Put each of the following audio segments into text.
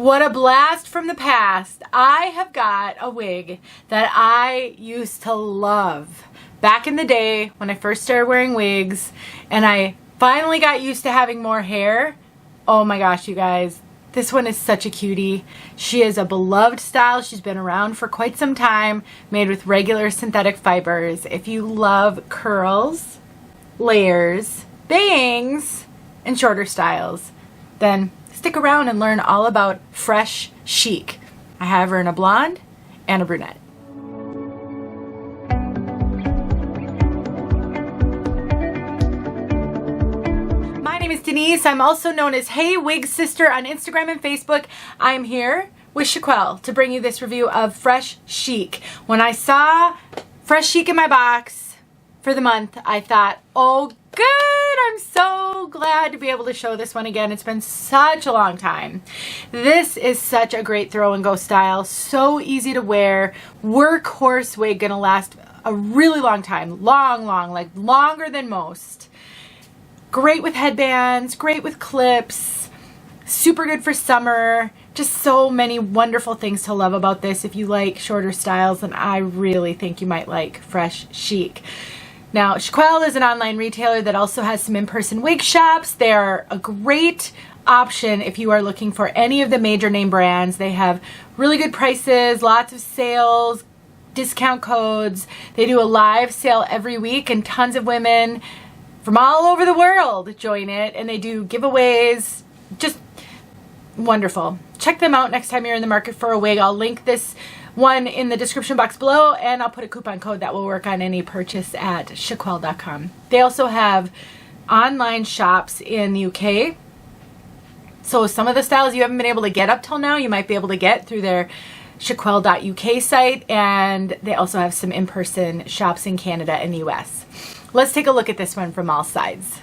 What a blast from the past. I have got a wig that I used to love back in the day when I first started wearing wigs, and I finally got used to having more hair. Oh my gosh, you guys. This one is such a cutie. She is a beloved style. She's been around for quite some time, made with regular synthetic fibers. If you love curls, layers, bangs, and shorter styles, then stick around and learn all about Fresh Chic. I have her in a blonde and a brunette. My name is Denise. I'm also known as heywigsister on Instagram and Facebook. I'm here with Chiquel to bring you this review of Fresh Chic. When I saw Fresh Chic in my box for the month, I thought, oh good, I'm so glad to be able to show this one again. It's been such a long time. This is such a great throw and go style, so easy to wear, workhorse wig, gonna last a really long time, long, like longer than most. Great with headbands, great with clips, super good for summer. Just so many wonderful things to love about this. If you like shorter styles, then I really think you might like Fresh Chic. Now, Chiquel is an online retailer that also has some in-person wig shops. They're a great option if you are looking for any of the major name brands. They have really good prices, lots of sales, discount codes. They do a live sale every week, and tons of women from all over the world join it, and they do giveaways. Just wonderful. Check them out next time you're in the market for a wig. I'll link this one in the description box below, and I'll put a coupon code that will work on any purchase at Chiquel.com. They also have online shops in the UK. So some of the styles you haven't been able to get up till now, you might be able to get through their Chiquel.uk site, and they also have some in-person shops in Canada and the US. Let's take a look at this one from all sides.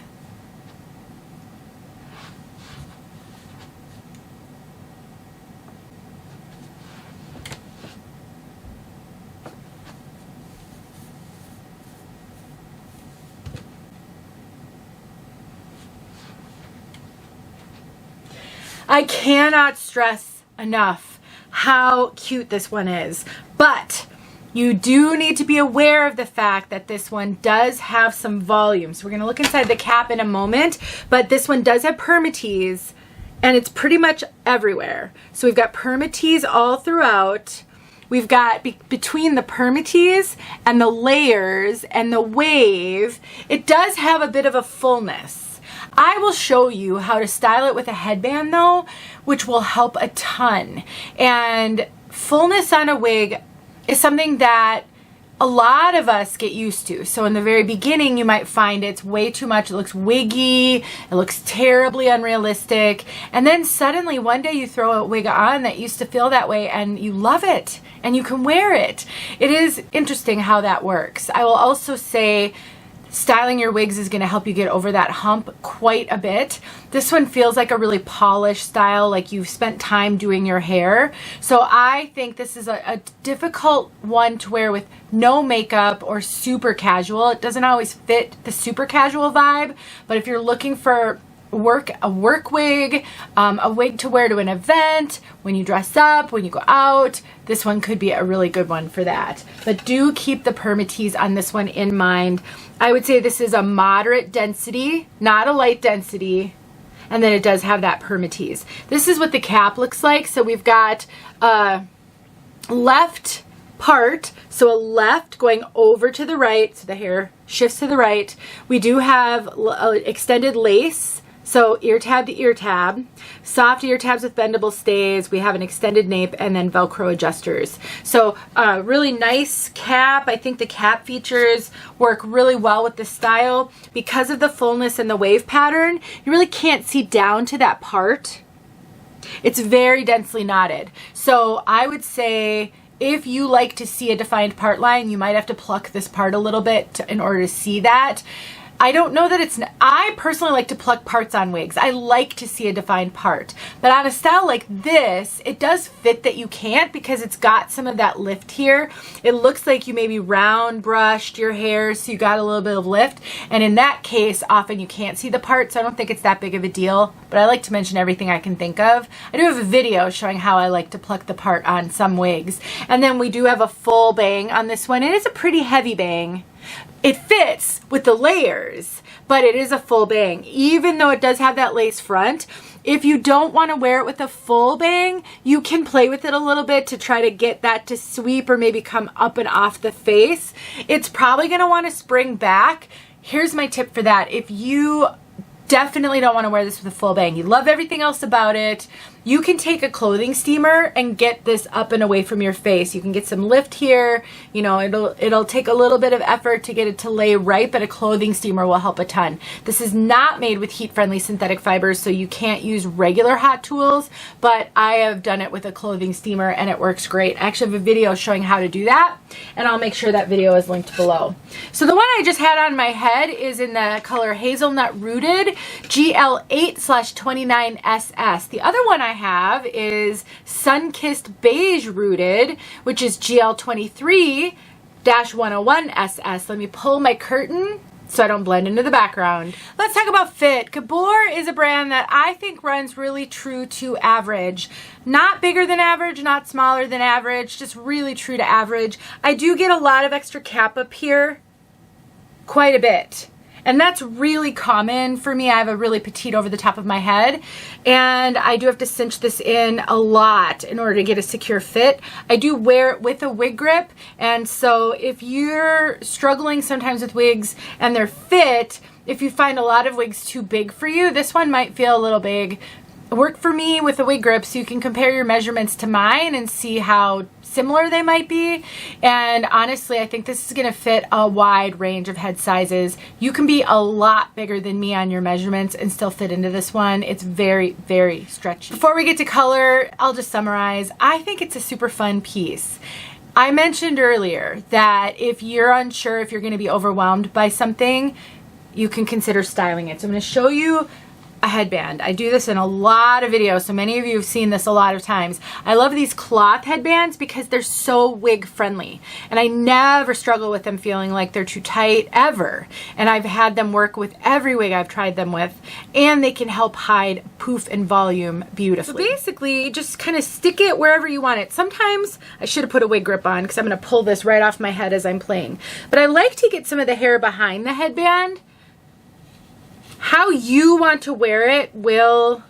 I cannot stress enough how cute this one is, but you do need to be aware of the fact that this one does have some volume. So we're going to look inside the cap in a moment, but this one does have Permatease, and it's pretty much everywhere. So we've got Permatease all throughout. We've got between the Permatease and the layers and the wave, it does have a bit of a fullness. I will show you how to style it with a headband though, which will help a ton. And fullness on a wig is something that a lot of us get used to. So in the very beginning, you might find it's way too much. It looks wiggy. It looks terribly unrealistic. And then suddenly one day you throw a wig on that used to feel that way and you love it and you can wear it. It is interesting how that works. I will also say styling your wigs is going to help you get over that hump quite a bit. This one feels like a really polished style, like you've spent time doing your hair. So I think this is a difficult one to wear with no makeup or super casual. It doesn't always fit the super casual vibe, but if you're looking for a work wig, a wig to wear to an event, when you dress up, when you go out, this one could be a really good one for that. But do keep the Permatease on this one in mind. I would say this is a moderate density, not a light density, and then it does have that Permatease. This is what the cap looks like. So we've got a left part, so a left going over to the right, so the hair shifts to the right. We do have extended lace, so ear tab to ear tab, soft ear tabs with bendable stays. We have an extended nape and then Velcro adjusters. So really nice cap. I think the cap features work really well with the style. Because of the fullness and the wave pattern, you really can't see down to that part. It's very densely knotted. So I would say if you like to see a defined part line, you might have to pluck this part a little bit in order to see that. I don't know that it's, I personally like to pluck parts on wigs. I like to see a defined part. But on a style like this, it does fit that you can't because it's got some of that lift here. It looks like you maybe round brushed your hair so you got a little bit of lift. And in that case, often you can't see the part, so I don't think it's that big of a deal. But I like to mention everything I can think of. I do have a video showing how I like to pluck the part on some wigs. And then we do have a full bang on this one. It is a pretty heavy bang. It fits with the layers, but it is a full bang. Even though it does have that lace front, if you don't want to wear it with a full bang, you can play with it a little bit to try to get that to sweep or maybe come up and off the face. It's probably going to want to spring back. Here's my tip for that. If you definitely don't want to wear this with a full bang, you love everything else about it, you can take a clothing steamer and get this up and away from your face. You can get some lift here. You know, it'll take a little bit of effort to get it to lay right, but a clothing steamer will help a ton. This is not made with heat-friendly synthetic fibers, so you can't use regular hot tools, but I have done it with a clothing steamer and it works great. I actually have a video showing how to do that, and I'll make sure that video is linked below. So the one I just had on my head is in the color Hazelnut Rooted GL8-29SS. The other one I have is Sunkissed Beige Rooted, which is GL23-101SS. Let me pull my curtain so I don't blend into the background. Let's talk about fit. Gabor is a brand that I think runs really true to average. Not bigger than average, not smaller than average, just really true to average. I do get a lot of extra cap up here, quite a bit. And that's really common for me. I have a really petite over the top of my head, and I do have to cinch this in a lot in order to get a secure fit. I do wear it with a wig grip, and so if you're struggling sometimes with wigs and they're fit, if you find a lot of wigs too big for you, this one might feel a little big. It worked for me with a wig grip, so you can compare your measurements to mine and see how similar they might be. And honestly, I think this is going to fit a wide range of head sizes. You can be a lot bigger than me on your measurements and still fit into this one. It's very, very stretchy. Before we get to color, I'll just summarize. I think it's a super fun piece. I mentioned earlier that if you're unsure if you're going to be overwhelmed by something, you can consider styling it. So I'm going to show you a headband. I do this in a lot of videos, so many of you have seen this a lot of times. I love these cloth headbands because they're so wig friendly, and I never struggle with them feeling like they're too tight ever. And I've had them work with every wig I've tried them with, and they can help hide poof and volume beautifully. So basically, just kind of stick it wherever you want it. Sometimes I should have put a wig grip on because I'm going to pull this right off my head as I'm playing. But I like to get some of the hair behind the headband. How you want to wear it will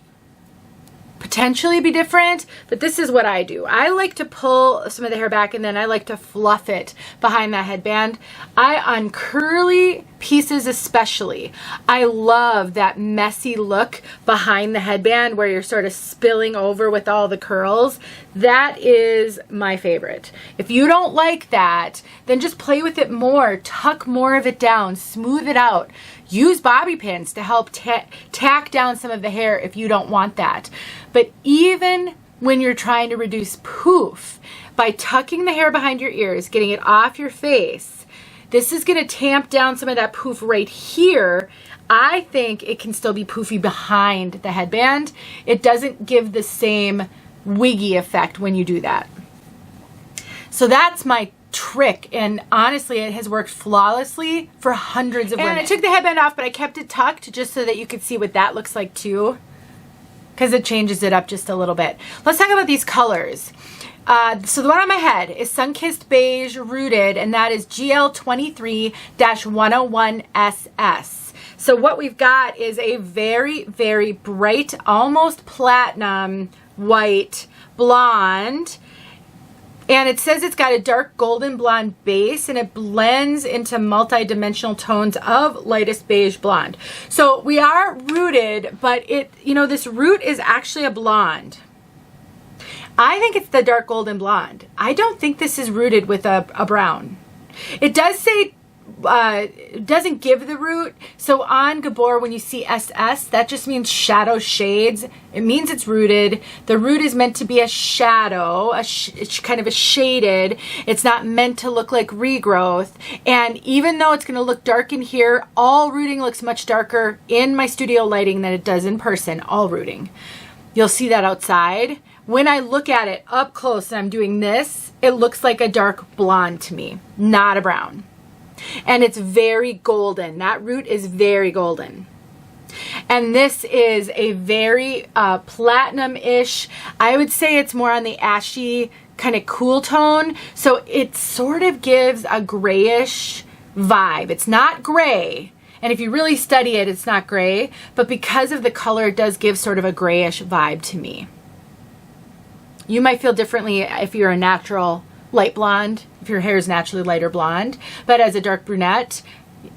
potentially be different, but this is what I do. I like to pull some of the hair back, and then I like to fluff it behind that headband. On curly pieces especially, I love that messy look behind the headband where you're sort of spilling over with all the curls. That is my favorite. If you don't like that, then just play with it more, tuck more of it down, smooth it out. Use bobby pins to help tack down some of the hair if you don't want that. But even when you're trying to reduce poof, by tucking the hair behind your ears, getting it off your face, this is going to tamp down some of that poof right here. I think it can still be poofy behind the headband. It doesn't give the same wiggy effect when you do that. So that's my trick, and honestly it has worked flawlessly for hundreds of women. And I took the headband off, but I kept it tucked just so that you could see what that looks like too, because it changes it up just a little bit. Let's talk about these colors. So the one on my head is Sunkissed Beige Rooted, and that is GL23-101SS. So what we've got is a very, very bright, almost platinum white blonde. And it says it's got a dark golden blonde base, and it blends into multi-dimensional tones of lightest beige blonde. So we are rooted, but this root is actually a blonde. I think it's the dark golden blonde. I don't think this is rooted with a brown. It does say doesn't give the root. So on Gabor, when you see SS, that just means shadow shades. It means it's rooted. The root is meant to be a shadow, it's kind of a shaded. It's not meant to look like regrowth. And even though it's going to look dark in here, all rooting looks much darker in my studio lighting than it does in person, all rooting. You'll see that outside. When I look at it up close and I'm doing this, it looks like a dark blonde to me, not a brown. And it's very golden. That root is very golden. And this is a very platinum-ish. I would say it's more on the ashy kind of cool tone. So it sort of gives a grayish vibe. It's not gray. And if you really study it, it's not gray. But because of the color, it does give sort of a grayish vibe to me. You might feel differently if you're a natural light blonde, if your hair is naturally lighter blonde, but as a dark brunette,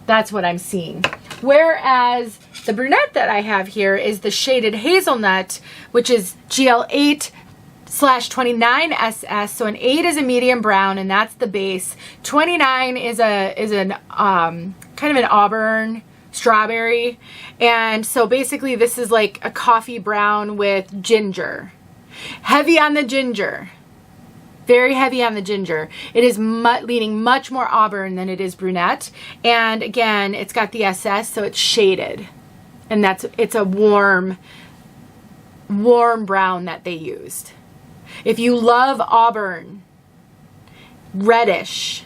that's what I'm seeing. Whereas the brunette that I have here is the shaded Hazelnut, which is GL8/29SS. So an 8 is a medium brown, and that's the base. 29 is an kind of an auburn strawberry, and so basically this is like a coffee brown with ginger. Heavy on the ginger. Very heavy on the ginger. It is leaning much more auburn than it is brunette. And again, it's got the SS, so it's shaded. And it's a warm brown that they used. If you love auburn, reddish,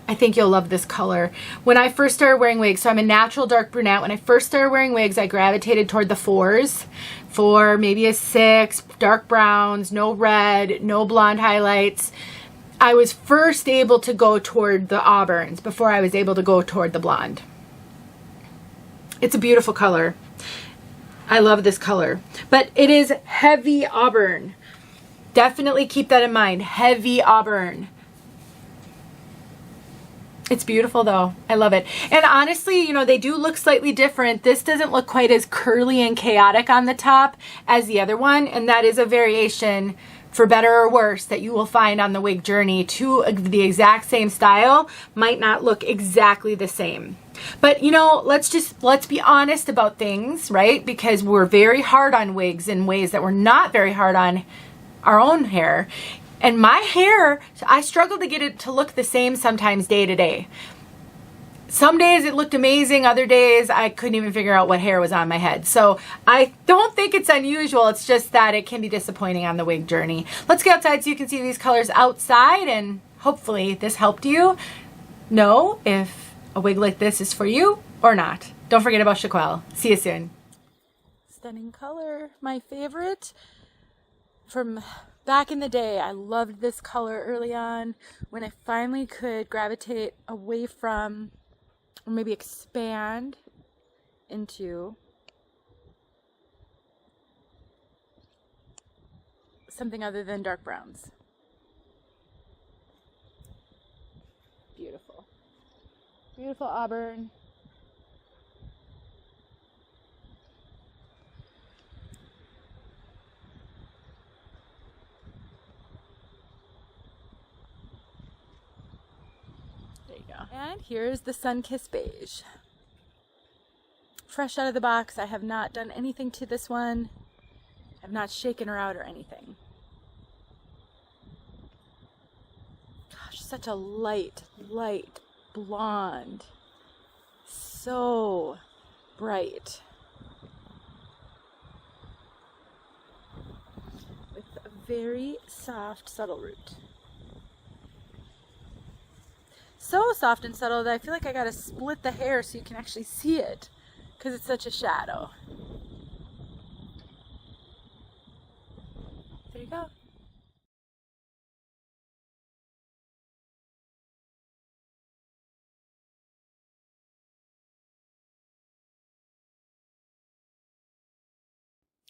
I think you'll love this color. When I first started wearing wigs, so I'm a natural dark brunette. When I first started wearing wigs, I gravitated toward the 4s. 4, maybe a 6, dark browns, no red, no blonde highlights. I was first able to go toward the auburns before I was able to go toward the blonde. It's a beautiful color. I love this color, but it is heavy auburn. Definitely keep that in mind. Heavy auburn. It's beautiful though. I love it. And honestly, you know, they do look slightly different. This doesn't look quite as curly and chaotic on the top as the other one. And that is a variation, for better or worse, that you will find on the wig journey. To the exact same style might not look exactly the same. But you know, let's be honest about things, right? Because we're very hard on wigs in ways that we're not very hard on our own hair. And my hair, I struggle to get it to look the same sometimes day to day. Some days it looked amazing. Other days I couldn't even figure out what hair was on my head. So I don't think it's unusual. It's just that it can be disappointing on the wig journey. Let's get outside so you can see these colors outside, and hopefully this helped you know if a wig like this is for you or not. Don't forget about Chiquel. See you soon. Stunning color. My favorite from back in the day. I loved this color early on when I finally could gravitate away from, or maybe expand into something other than dark browns. Beautiful. Beautiful auburn. And here's the Sunkissed Beige. Fresh out of the box. I have not done anything to this one. I've not shaken her out or anything. Gosh, such a light blonde. So bright. With a very soft, subtle root. So soft and subtle that I feel like I gotta split the hair so you can actually see it, because it's such a shadow. There you go.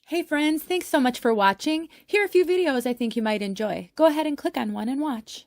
Hey friends, thanks so much for watching. Here are a few videos I think you might enjoy. Go ahead and click on one and watch.